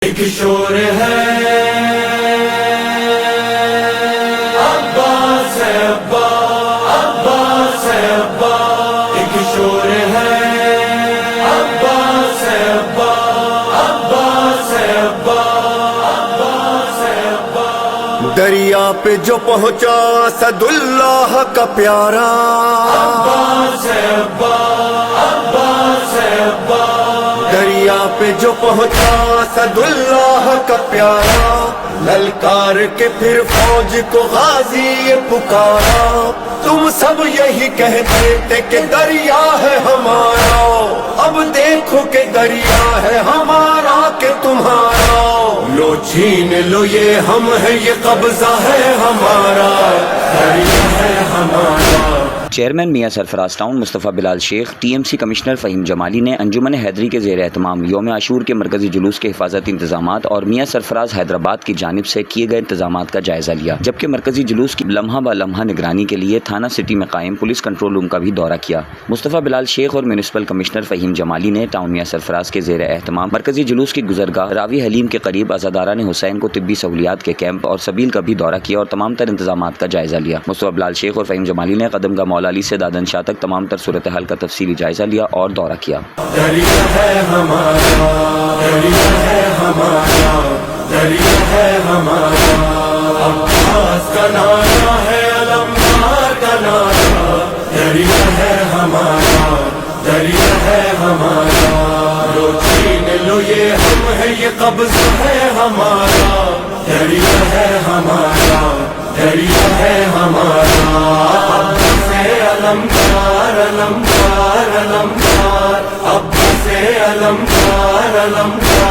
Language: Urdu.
ایک شور ہے عباس ہے ابا، عباس ہے ابا، ایک شور ہے عباس ہے ابا، عباس ہے ابا، عباس ہے ابا۔ دریا پہ جو پہنچا اسد اللہ کا پیارا، عباس ہے ابا، عباس ہے ابا، دریا پہ جو پہنچا اسد اللہ کا پیارا، للکار کے پھر فوج کو غازی یہ پکارا۔ تم سب یہی کہتے تھے کہ دریا ہے ہمارا، اب دیکھو کہ دریا ہے ہمارا کہ تمہارا۔ لو چھین لو یہ ہم ہے، یہ قبضہ ہے ہمارا، دریا ہے ہمارا۔ چیئرمین میاں سرفراز town Mustafa Bilal Sheikh, T M C commissioner Fahim Jamali نے انجمن حیدری کے زیر اہتمام یوم عاشور کے مرکزی جلوس کے حفاظتی انتظامات اور میاں سرفراز حیدرآباد کی جانب سے کیے گئے انتظامات کا جائزہ لیا، جبکہ مرکزی جلوس کی لمحہ بہ لمحہ نگرانی کے لیے تھانہ سٹی میں قائم پولیس کنٹرول روم کا بھی دورہ کیا۔ مصطفیٰ بلال شیخ اور میونسپل کمشنر فہیم جمالی نے ٹاؤن میاں سرفراز کے زیر اہتمام مرکزی جلوس کی گزرگاہ راوی حلیم کے قریب عزاداران حسین کو طبی سہولیات کے کیمپ اور سبیل کا بھی دورہ کیا اور تمام تر انتظامات کا جائزہ لیا۔ مصطفیٰ بلال شیخ اور فہیم جمالی نے قدم گاہ مولا علی سے دادن شاہ تک تمام تر صورتحال کا تفصیلی جائزہ لیا اور دورہ کیا۔ دریا ہے ہمارا، دریا ہے ہمارا، دریا ہے ہمارا، عباس کا نعرہ ہے، علمدار کا نعرہ، دریا ہے ہمارا، دریا ہے ہمارا۔ لو چھین لو یہ ہم ہے، یہ قبضہ ہے ہمارا، دریا ہے ہمارا، دریا ہے ہمارا۔ علمدار علمدار علمدار، اب سے علمدار علمدار۔